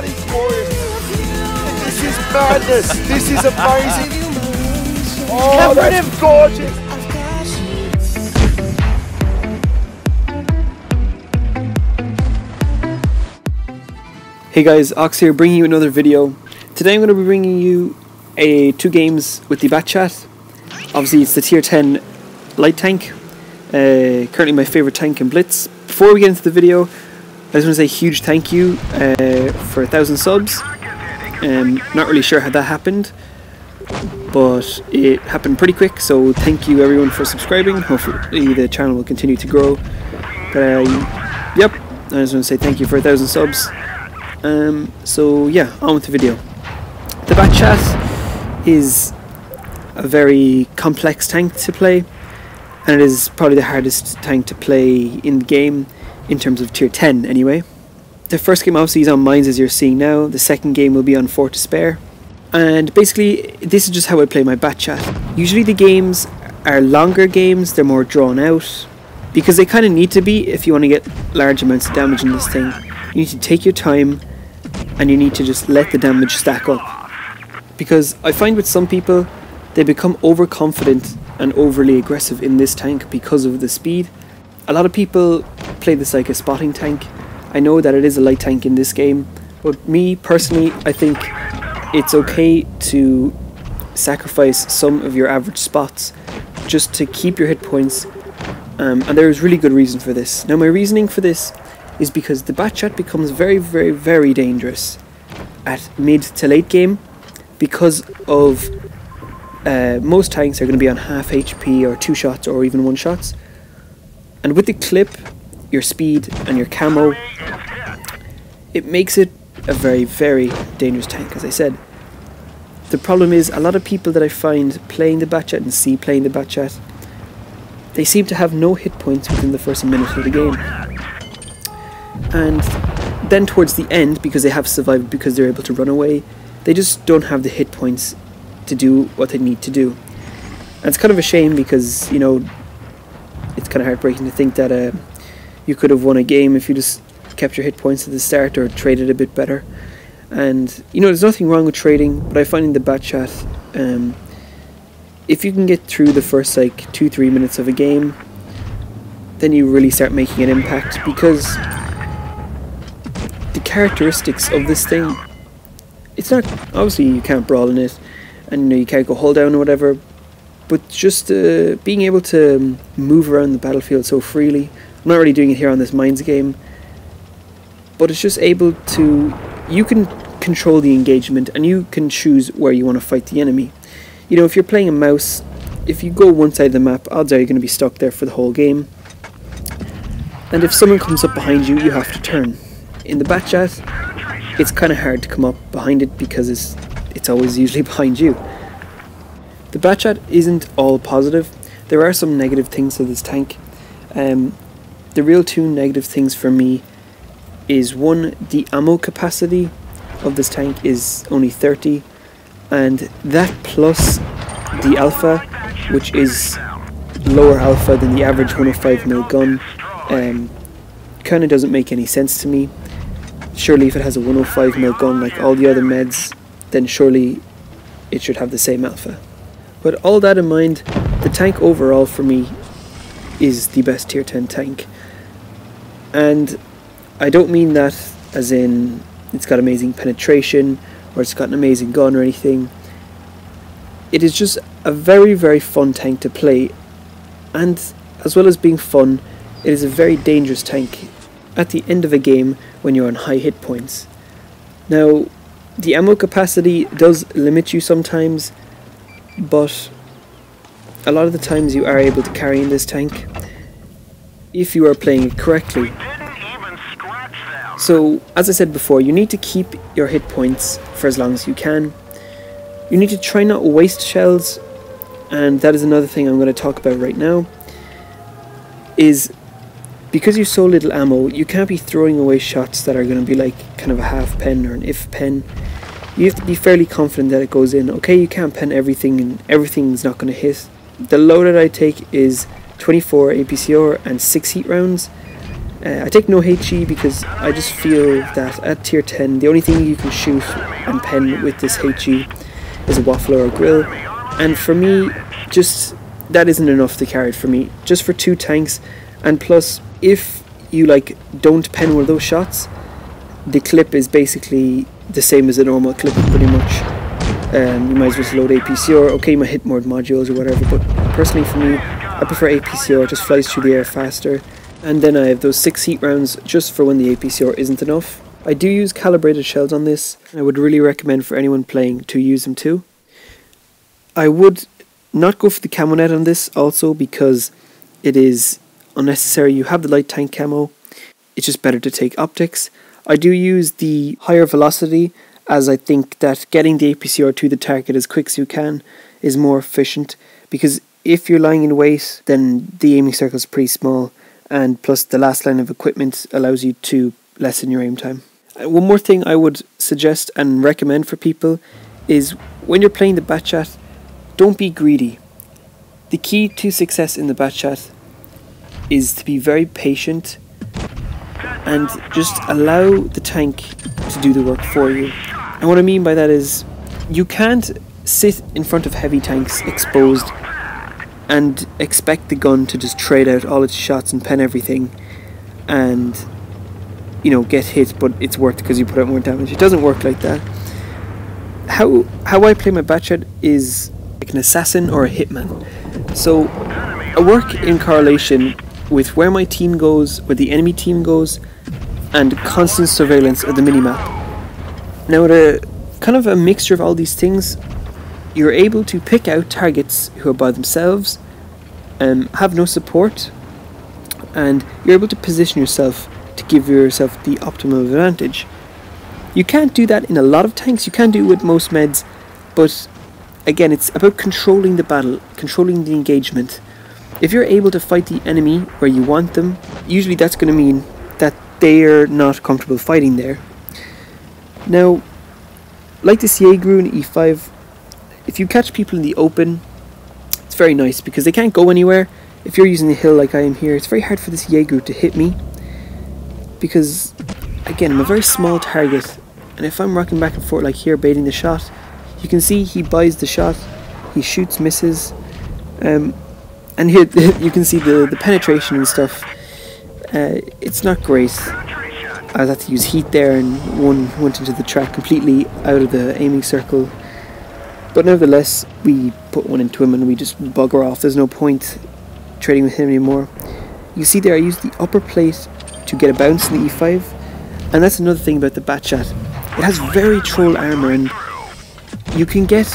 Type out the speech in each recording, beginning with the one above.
God, he's glorious. This is madness. This is amazing. Oh, that's gorgeous. Hey guys, Ox here, bringing you another video. Today I'm going to be bringing you two games with the Bat Chat. Obviously it's the tier 10 light tank, currently my favourite tank in Blitz. Before we get into the video, I just want to say a huge thank you for 1,000 subs. Not really sure how that happened, but it happened pretty quick, so thank you everyone for subscribing. Hopefully the channel will continue to grow. But yep, I just want to say thank you for 1,000 subs. So yeah, on with the video. The Bat Chat is a very complex tank to play, and it is probably the hardest tank to play in the game in terms of tier 10 anyway. The first game obviously is on Mines, as you're seeing now. The second game will be on Fort Despair, and basically this is just how I play my Bat Chat. Usually the games are longer games, they're more drawn out, because they kind of need to be if you want to get large amounts of damage in this thing. You need to take your time and you need to just let the damage stack up, because I find with some people they become overconfident and overly aggressive in this tank because of the speed. A lot of people play this like a spotting tank. I know that it is a light tank in this game, but me personally, I think it's okay to sacrifice some of your average spots just to keep your hit points, and there is really good reason for this. Now my reasoning for this is because the Bat Chat becomes very, very, very dangerous at mid to late game, because of most tanks are going to be on half HP or 2 shots or even 1 shots, and with the clip, your speed and your camo, it makes it a very, very dangerous tank, as I said. The problem is, a lot of people that I find playing the Bat Chat and see playing the Bat Chat, they seem to have no hit points within the first minute of the game. And then towards the end, because they have survived, because they're able to run away, they just don't have the hit points to do what they need to do. And it's kind of a shame, because, you know, it's kind of heartbreaking to think that you could have won a game if you just kept your hit points at the start or traded a bit better. And, you know, there's nothing wrong with trading, but I find in the Bat Chat, if you can get through the first like 2-3 minutes of a game, then you really start making an impact, because the characteristics of this thing, it's not, obviously you can't brawl in it, and you know, you can't go hold down or whatever, but just being able to move around the battlefield so freely. I'm not really doing it here on this Mines game, but it's just able to, you can control the engagement and you can choose where you want to fight the enemy. You know, if you're playing a mouse, if you go one side of the map, odds are you're going to be stuck there for the whole game, and if someone comes up behind you, you have to turn. In the Bat Chat, it's kind of hard to come up behind it, because it's always usually behind you. The Bat Chat isn't all positive. There are some negative things to this tank. The real 2 negative things for me is, one, the ammo capacity of this tank is only 30, and that plus the alpha, which is lower alpha than the average 105mm gun, kind of doesn't make any sense to me. Surely if it has a 105mm gun like all the other meds, then surely it should have the same alpha. But all that in mind, the tank overall for me is the best tier 10 tank. And I don't mean that as in it's got amazing penetration or it's got an amazing gun or anything. It is just a very, very fun tank to play, and as well as being fun, it is a very dangerous tank at the end of a game when you're on high hit points. Now, the ammo capacity does limit you sometimes, but a lot of the times you are able to carry in this tank if you are playing it correctly. So, as I said before, you need to keep your hit points for as long as you can. You need to try not to waste shells, and that is another thing I'm going to talk about right now, is because you have so little ammo, you can't be throwing away shots that are going to be like kind of a half pen or an if pen. You have to be fairly confident that it goes in. Okay, you can't pen everything and everything's not going to hit. The loadout I take is 24 APCR and 6 heat rounds, I take no HE because I just feel that at tier 10 the only thing you can shoot and pen with this HE is a waffler or a grill, and for me just that isn't enough to carry it for me, just for 2 tanks. And plus, if you like don't pen one of those shots, the clip is basically the same as a normal clip pretty much. You might as well just load APCR. Okay, you might hit more modules or whatever, but personally for me I prefer APCR. It just flies through the air faster. And then I have those 6 heat rounds just for when the APCR isn't enough. I do use calibrated shells on this. I would really recommend for anyone playing to use them too. I would not go for the camo net on this also because it is unnecessary. You have the light tank camo. It's just better to take optics. I do use the higher velocity as I think that getting the APCR to the target as quick as you can is more efficient, because if you're lying in wait then the aiming circle is pretty small, and plus the last line of equipment allows you to lessen your aim time. One more thing I would suggest and recommend for people is when you're playing the bat chat, don't be greedy. The key to success in the bat chat is to be very patient and just allow the tank to do the work for you. And what I mean by that is you can't sit in front of heavy tanks exposed and expect the gun to just trade out all its shots and pen everything and, you know, get hit but it's worked because you put out more damage. It doesn't work like that. How I play my bat chat is like an assassin or a hitman. So I work in correlation with where my team goes, where the enemy team goes, and constant surveillance of the minimap. Now with a kind of a mixture of all these things, you're able to pick out targets who are by themselves, have no support, and you're able to position yourself to give yourself the optimum advantage. You can't do that in a lot of tanks, you can do it with most meds, but again it's about controlling the battle, controlling the engagement. If you're able to fight the enemy where you want them, usually that's going to mean that they're not comfortable fighting there. Now, like the Jaeger in E5, if you catch people in the open, it's very nice because they can't go anywhere. If you're using the hill like I am here, it's very hard for this Jaeger to hit me because, again, I'm a very small target, and if I'm rocking back and forth like here baiting the shot, you can see he buys the shot, he shoots, misses, and here you can see the penetration and stuff. It's not great. I had to use heat there and one went into the track completely out of the aiming circle. But nevertheless, we put one into him and we just bugger off. There's no point trading with him anymore. You see there I used the upper plate to get a bounce in the E5. And that's another thing about the bat chat. It has very troll armor and you can get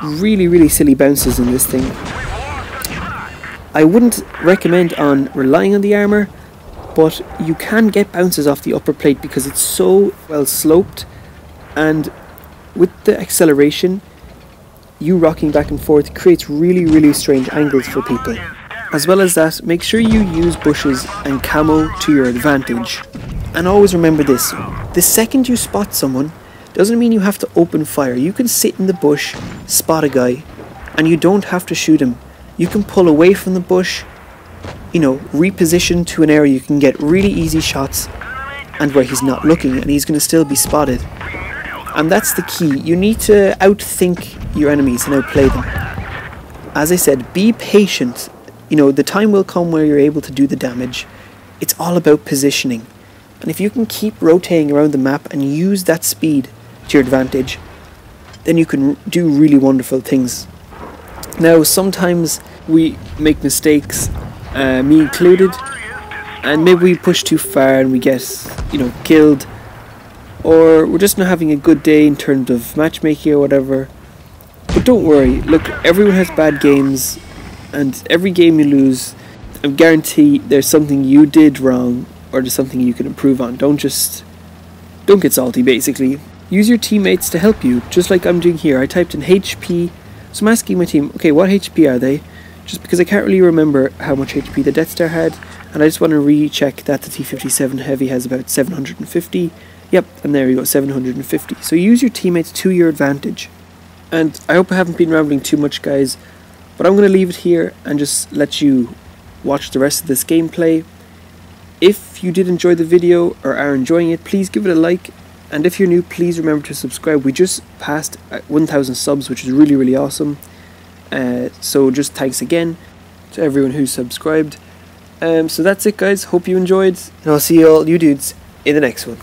really silly bounces in this thing. I wouldn't recommend on relying on the armor, but you can get bounces off the upper plate because it's so well sloped, and with the acceleration, you rocking back and forth creates really strange angles for people. As well as that, make sure you use bushes and camo to your advantage. And always remember this, the second you spot someone doesn't mean you have to open fire. You can sit in the bush, spot a guy, and you don't have to shoot him. You can pull away from the bush, you know, reposition to an area you can get really easy shots and where he's not looking and he's going to still be spotted. And that's the key. You need to outthink your enemies and outplay them. As I said, be patient. You know, the time will come where you're able to do the damage. It's all about positioning. And if you can keep rotating around the map and use that speed to your advantage, then you can do really wonderful things. Now, sometimes we make mistakes, me included, and maybe we push too far and we get, you know, killed, or we're just not having a good day in terms of matchmaking or whatever. But don't worry, look, everyone has bad games, and every game you lose, I guarantee there's something you did wrong, or there's something you can improve on. Don't get salty, basically. Use your teammates to help you, just like I'm doing here. I typed in HP, so I'm asking my team, okay, what HP are they? Just because I can't really remember how much HP the Death Star had, and I just want to recheck that the T-57 Heavy has about 750. Yep, and there you go, 750. So use your teammates to your advantage. And I hope I haven't been rambling too much, guys, but I'm going to leave it here and just let you watch the rest of this gameplay. If you did enjoy the video or are enjoying it, please give it a like, and if you're new, please remember to subscribe. We just passed 1,000 subs, which is really, really awesome. So just thanks again to everyone who subscribed. So that's it, guys. Hope you enjoyed, and I'll see you all, you dudes, in the next one.